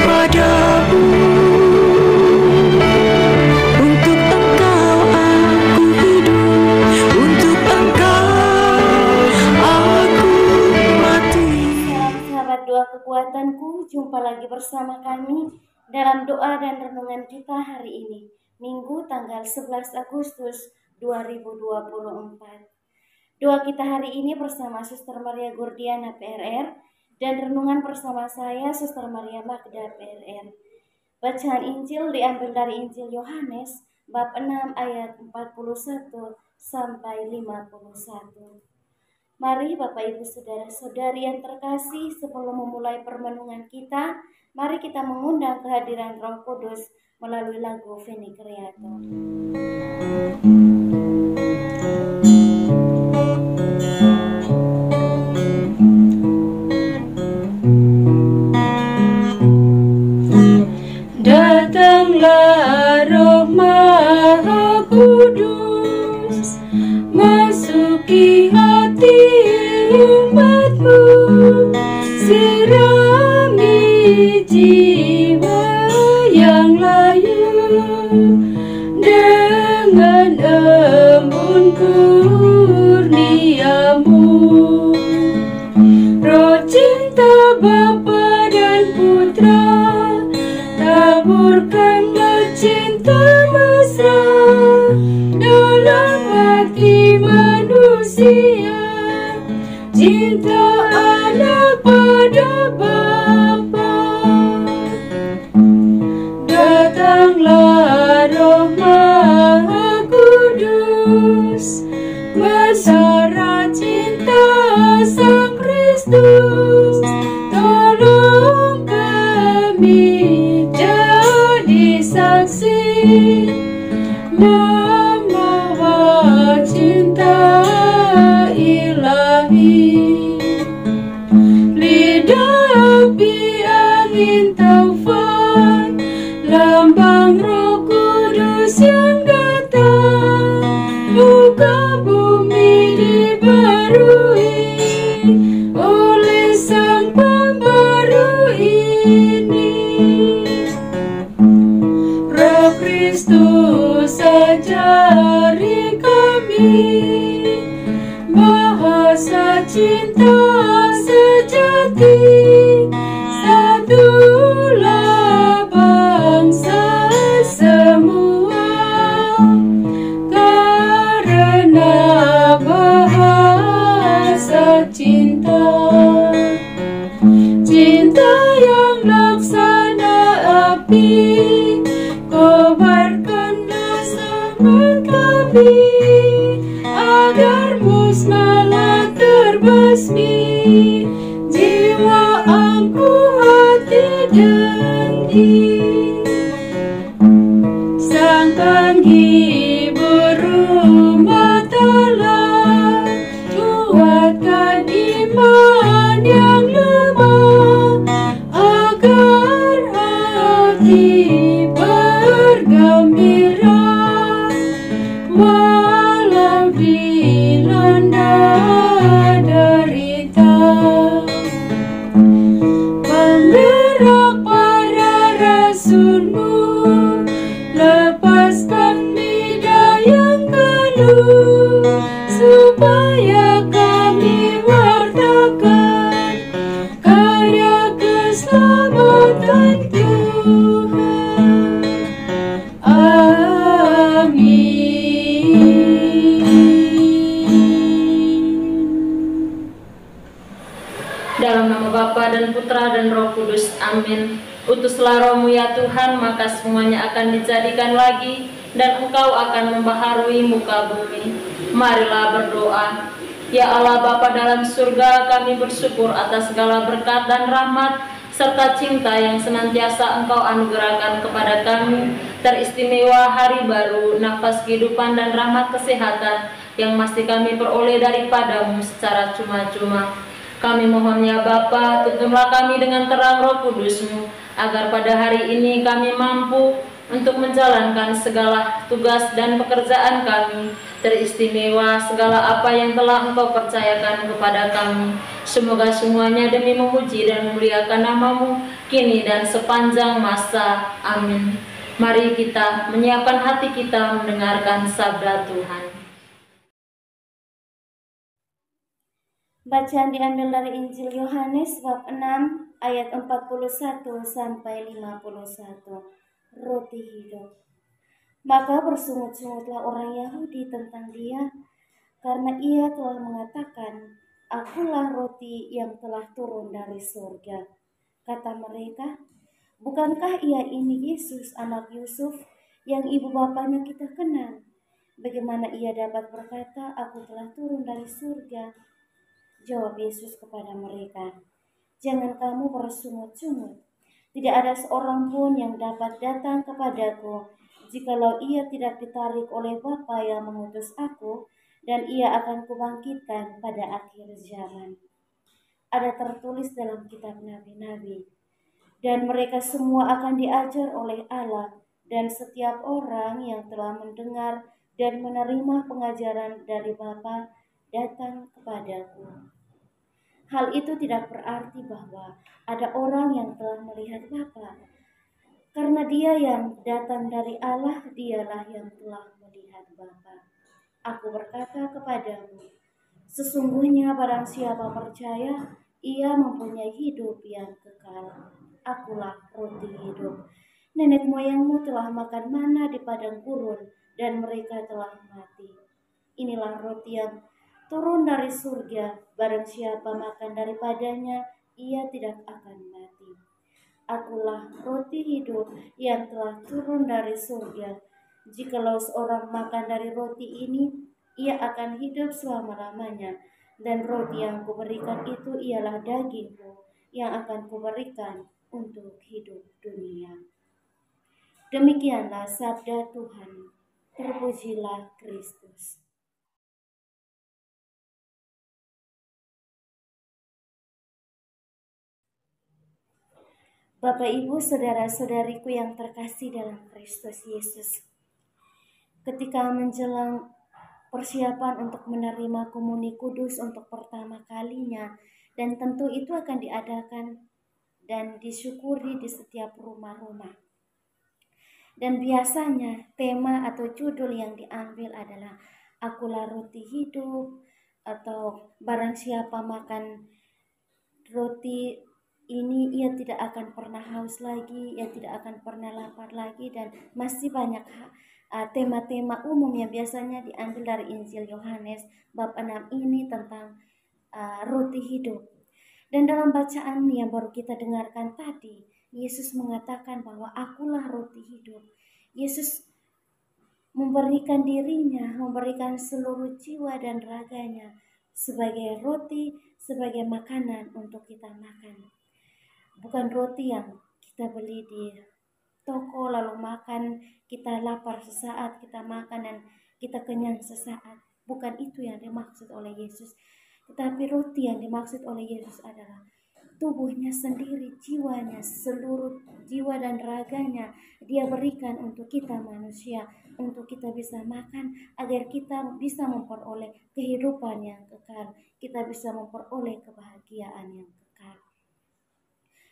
padamu. Untuk Engkau aku hidup, untuk Engkau aku mati. Sahabat doa kekuatanku, jumpa lagi bersama kami dalam doa dan renungan kita hari ini, Minggu tanggal 11 Agustus 2024. Doa kita hari ini bersama Suster Maria Gordiana PRR dan renungan bersama saya Suster Maria Magda PRR. Bacaan Injil diambil dari Injil Yohanes bab 6 ayat 41 sampai 51. Mari Bapak Ibu Saudara-saudari yang terkasih, sebelum memulai permenungan kita, mari kita mengundang kehadiran Roh Kudus melalui lagu Veni Creator. Datanglah Roh Maha Kudus, masuki hati umatmu, sirami jiwa yang layu dengan embun kurniamu. Roh cinta Bapa dan Putra, taburkanlah cinta mesra dalam hati manusia, cinta anak pada Bapa. Datanglah Roh Maha Kudus, mesra cinta Sang Kristus, tolong kami jadi saksi membawa cinta ilahi. Lidah api angin taufan, lambang Roh Kudus yang datang, muka bumi dibarui oleh Sang Pembaru ini. Roh Kristus ajari kami bahasa cinta sejati, satulah bangsa semua karena bahasa cinta. Cinta yang laksana api, kobarkanlah semangat kami agar musnahlah terbasmi jiwa angkuh hati dengki. Sang penghibur rumah tangga, kuatkan iman yang lemah agar hati bergembira walau dilanda derita. Penggerak para rasulmu, lepaskan lidah yang keluh supaya kami wartakan karya keselamatan Tuhan. Amin. Dalam nama Bapa dan Putra dan Roh Kudus, amin. Utuslah Roh-Mu ya Tuhan, maka semuanya akan dijadikan lagi, dan Engkau akan membaharui muka bumi. Marilah berdoa. Ya Allah Bapa dalam surga, kami bersyukur atas segala berkat dan rahmat serta cinta yang senantiasa Engkau anugerahkan kepada kami, teristimewa hari baru, nafas kehidupan dan rahmat kesehatan yang masih kami peroleh daripada-Mu secara cuma-cuma. Kami mohon ya Bapa, tuntunlah kami dengan terang Roh Kudus-Mu, agar pada hari ini kami mampu untuk menjalankan segala tugas dan pekerjaan kami, teristimewa segala apa yang telah Engkau percayakan kepada kami. Semoga semuanya demi memuji dan memuliakan nama-Mu kini dan sepanjang masa. Amin. Mari kita menyiapkan hati kita mendengarkan sabda Tuhan. Bacaan diambil dari Injil Yohanes bab 6 ayat 41 sampai 51. Roti hidup. Maka bersungut-sungutlah orang Yahudi tentang Dia, karena Ia telah mengatakan, "Akulah roti yang telah turun dari surga." Kata mereka, "Bukankah Ia ini Yesus, anak Yusuf, yang ibu bapanya kita kenal? Bagaimana Ia dapat berkata, 'Aku telah turun dari surga'?" Jawab Yesus kepada mereka, "Jangan kamu bersungut-sungut. Tidak ada seorang pun yang dapat datang kepadaku, jikalau ia tidak ditarik oleh Bapa yang mengutus aku, dan Ia akan kubangkitkan pada akhir zaman." Ada tertulis dalam kitab nabi-nabi, "Dan mereka semua akan diajar oleh Allah, dan setiap orang yang telah mendengar dan menerima pengajaran dari Bapa datang kepadaku." Hal itu tidak berarti bahwa ada orang yang telah melihat Bapa, karena Dia yang datang dari Allah, Dialah yang telah melihat Bapa. Aku berkata kepadamu, sesungguhnya barang siapa percaya, ia mempunyai hidup yang kekal. Akulah roti hidup. Nenek moyangmu telah makan mana di padang gurun, dan mereka telah mati. Inilah roti yang turun dari surga, barang siapa makan daripadanya, ia tidak akan mati. Akulah roti hidup yang telah turun dari surga. Jikalau seorang makan dari roti ini, ia akan hidup selama-lamanya. Dan roti yang kuberikan itu ialah dagingku yang akan kuberikan untuk hidup dunia. Demikianlah sabda Tuhan. Terpujilah Kristus. Bapak, Ibu, saudara-saudariku yang terkasih dalam Kristus Yesus, ketika menjelang persiapan untuk menerima komuni kudus untuk pertama kalinya, dan tentu itu akan diadakan dan disyukuri di setiap rumah-rumah. Dan biasanya tema atau judul yang diambil adalah "Akulah roti hidup", atau "Barang siapa makan roti ini, ia tidak akan pernah haus lagi, ia tidak akan pernah lapar lagi," dan masih banyak tema-tema umum yang biasanya diambil dari Injil Yohanes bab 6 ini tentang roti hidup. Dan dalam bacaan yang baru kita dengarkan tadi, Yesus mengatakan bahwa akulah roti hidup. Yesus memberikan dirinya, memberikan seluruh jiwa dan raganya sebagai roti, sebagai makanan untuk kita makan. Bukan roti yang kita beli di toko lalu makan, kita lapar sesaat, kita makan dan kita kenyang sesaat. Bukan itu yang dimaksud oleh Yesus. Tetapi roti yang dimaksud oleh Yesus adalah tubuhnya sendiri, jiwanya, seluruh jiwa dan raganya Dia berikan untuk kita manusia, untuk kita bisa makan, agar kita bisa memperoleh kehidupan yang kekal, kita bisa memperoleh kebahagiaan yang kekal.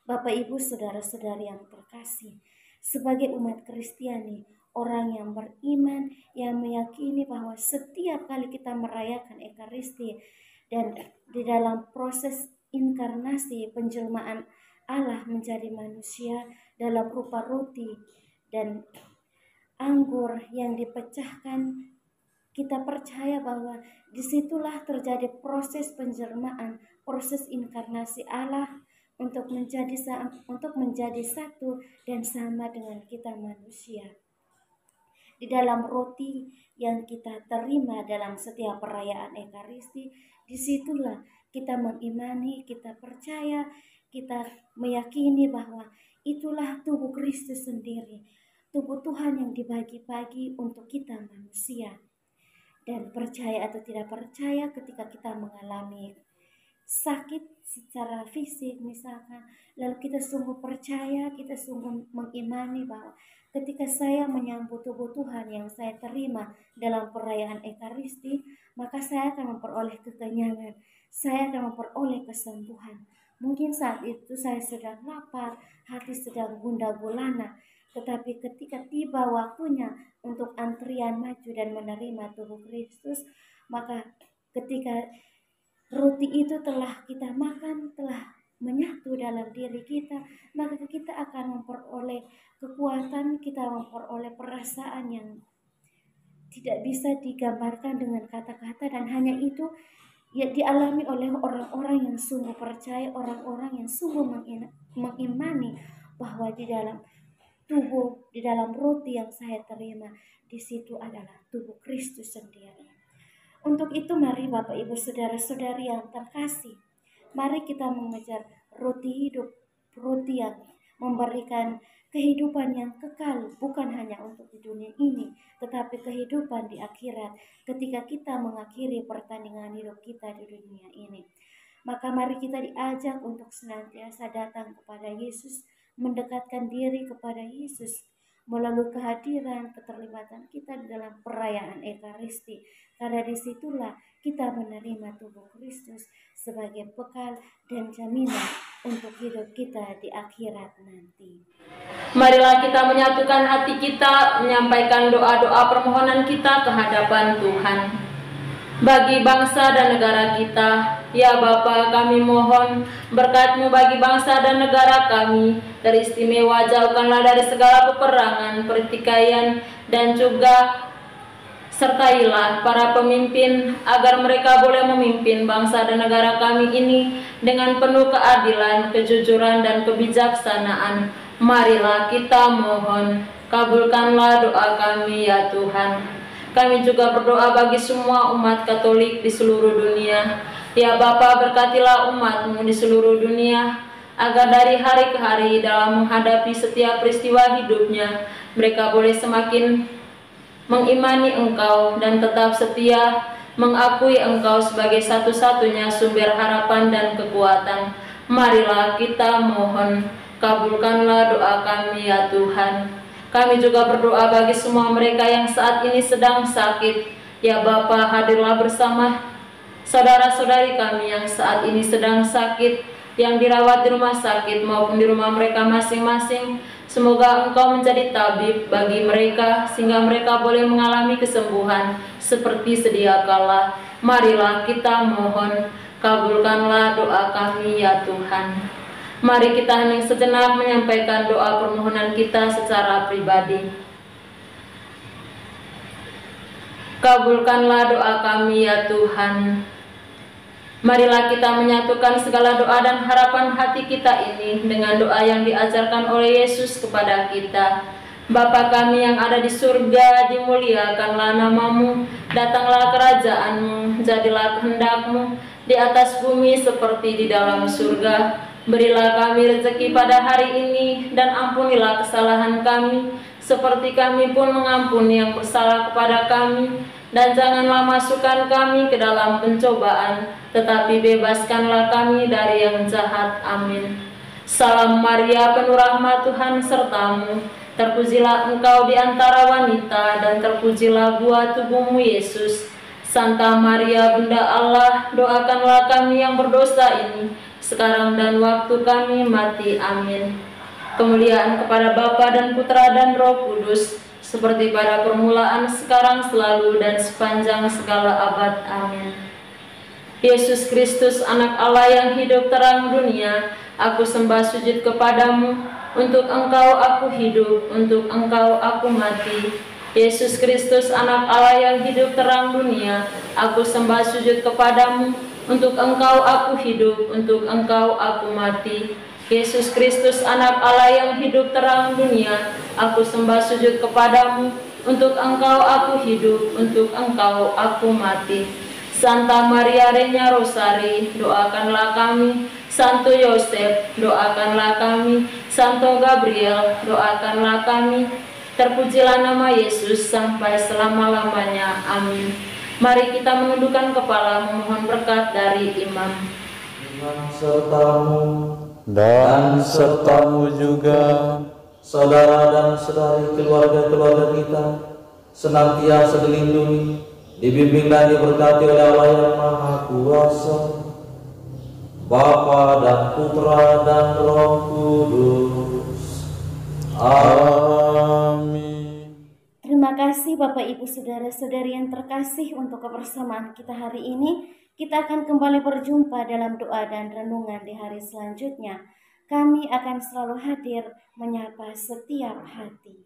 Bapak, Ibu, saudara-saudari yang terkasih, sebagai umat Kristiani, orang yang beriman, yang meyakini bahwa setiap kali kita merayakan Ekaristi dan di dalam proses inkarnasi penjelmaan Allah menjadi manusia dalam rupa roti dan anggur yang dipecahkan, kita percaya bahwa disitulah terjadi proses penjelmaan, proses inkarnasi Allah untuk menjadi satu dan sama dengan kita manusia. Di dalam roti yang kita terima dalam setiap perayaan Ekaristi, disitulah kita mengimani, kita percaya, kita meyakini bahwa itulah tubuh Kristus sendiri, tubuh Tuhan yang dibagi-bagi untuk kita manusia. Dan percaya atau tidak percaya, ketika kita mengalami sakit secara fisik misalkan, lalu kita sungguh percaya, kita sungguh mengimani bahwa ketika saya menyambut tubuh Tuhan yang saya terima dalam perayaan Ekaristi, maka saya akan memperoleh kekenyangan, saya akan memperoleh kesembuhan. Mungkin saat itu saya sedang lapar, hati sedang gundah gulana, tetapi ketika tiba waktunya untuk antrian maju dan menerima tubuh Kristus, maka ketika roti itu telah kita makan, telah menyatu dalam diri kita, maka kita akan memperoleh kekuatan, kita memperoleh perasaan yang tidak bisa digambarkan dengan kata-kata, dan hanya itu ya dialami oleh orang-orang yang sungguh percaya, orang-orang yang sungguh mengimani bahwa di dalam tubuh, di dalam roti yang saya terima, di situ adalah tubuh Kristus sendiri. Untuk itu mari Bapak Ibu Saudara-saudari yang terkasih, mari kita mengejar roti hidup, roti yang memberikan kehidupan yang kekal, bukan hanya untuk di dunia ini, tetapi kehidupan di akhirat ketika kita mengakhiri pertandingan hidup kita di dunia ini. Maka mari kita diajak untuk senantiasa datang kepada Yesus, mendekatkan diri kepada Yesus melalui kehadiran, keterlibatan kita di dalam perayaan Ekaristi, karena disitulah kita menerima tubuh Kristus sebagai bekal dan jaminan untuk hidup kita di akhirat nanti. Marilah kita menyatukan hati kita, menyampaikan doa-doa permohonan kita ke hadapan Tuhan. Bagi bangsa dan negara kita, ya Bapa, kami mohon berkat-Mu bagi bangsa dan negara kami, dari istimewa jauhkanlah dari segala peperangan, pertikaian, dan juga sertailah para pemimpin agar mereka boleh memimpin bangsa dan negara kami ini dengan penuh keadilan, kejujuran, dan kebijaksanaan. Marilah kita mohon, kabulkanlah doa kami ya Tuhan. Kami juga berdoa bagi semua umat Katolik di seluruh dunia. Ya Bapa, berkatilah umat-Mu di seluruh dunia, agar dari hari ke hari dalam menghadapi setiap peristiwa hidupnya, mereka boleh semakin mengimani Engkau dan tetap setia mengakui Engkau sebagai satu-satunya sumber harapan dan kekuatan. Marilah kita mohon, kabulkanlah doa kami ya Tuhan. Kami juga berdoa bagi semua mereka yang saat ini sedang sakit. Ya Bapa, hadirlah bersama saudara-saudari kami yang saat ini sedang sakit, yang dirawat di rumah sakit maupun di rumah mereka masing-masing. Semoga Engkau menjadi tabib bagi mereka, sehingga mereka boleh mengalami kesembuhan seperti sedia kala. Marilah kita mohon, kabulkanlah doa kami ya Tuhan. Mari kita hening sejenak menyampaikan doa permohonan kita secara pribadi. Kabulkanlah doa kami ya Tuhan. Marilah kita menyatukan segala doa dan harapan hati kita ini dengan doa yang diajarkan oleh Yesus kepada kita. Bapa kami yang ada di surga, dimuliakanlah nama-Mu, datanglah kerajaan-Mu, jadilah kehendak-Mu di atas bumi seperti di dalam surga. Berilah kami rezeki pada hari ini, dan ampunilah kesalahan kami, seperti kami pun mengampuni yang bersalah kepada kami. Dan janganlah masukkan kami ke dalam pencobaan, tetapi bebaskanlah kami dari yang jahat. Amin. Salam Maria, penuh rahmat Tuhan serta-Mu. Terpujilah Engkau di antara wanita, dan terpujilah buah tubuh-Mu Yesus. Santa Maria, Bunda Allah, doakanlah kami yang berdosa ini, sekarang dan waktu kami mati. Amin. Kemuliaan kepada Bapa dan Putra dan Roh Kudus, seperti pada permulaan, sekarang, selalu, dan sepanjang segala abad. Amin. Yesus Kristus, anak Allah yang hidup terang dunia, aku sembah sujud kepadamu. Untuk Engkau aku hidup, untuk Engkau aku mati. Yesus Kristus, anak Allah yang hidup terang dunia, aku sembah sujud kepadamu. Untuk Engkau aku hidup, untuk Engkau aku mati. Yesus Kristus, anak Allah yang hidup terang dunia, aku sembah sujud kepadamu. Untuk Engkau aku hidup, untuk Engkau aku mati. Santa Maria Regna Rosari, doakanlah kami. Santo Yosef, doakanlah kami. Santo Gabriel, doakanlah kami. Terpujilah nama Yesus sampai selama-lamanya. Amin. Mari kita menundukkan kepala memohon berkat dari imam. dan sertamu juga, saudara dan saudari keluarga-keluarga kita, senantiasa dilindungi, dibimbing dan diberkati oleh Allah yang Maha Kuasa, Bapa dan Putra dan Roh Kudus. Amin. Terima kasih Bapak Ibu Saudara-saudari yang terkasih untuk kebersamaan kita hari ini. Kita akan kembali berjumpa dalam doa dan renungan di hari selanjutnya. Kami akan selalu hadir menyapa setiap hati.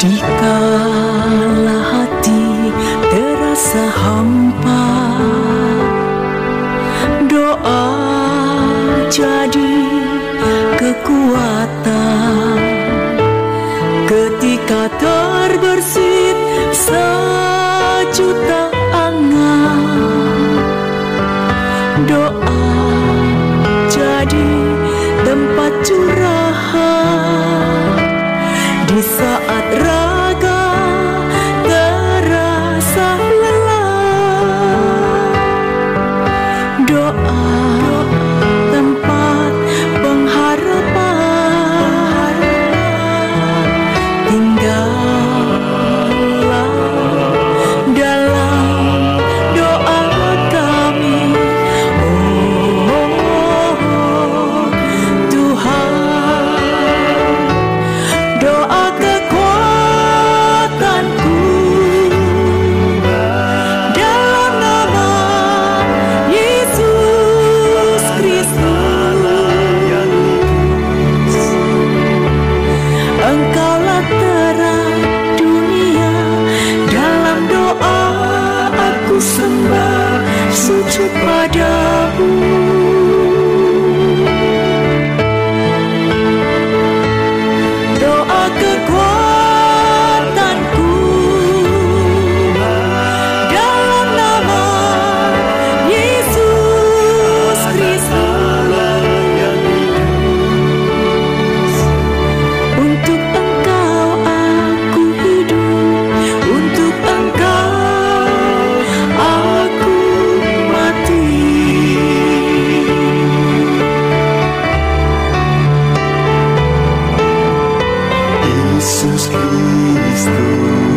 Dikala hati terasa hampa, doa jadi kekuatan. Ketika terbersit sejuta angan, doa jadi tempat curahan. Di saat raga terasa lelah, doa tempat pengharapan. Tinggallah dalam doa kami, oh Tuhan. Doa kekuatanku dalam nama Yesus Kristus. Engkaulah terang dunia, dalam doa aku sembah sujud padamu. Doa kekuatanku dalam nama Yesus Kristus. Untuk Engkau aku hidup, untuk Engkau aku mati. Yesus Kristus.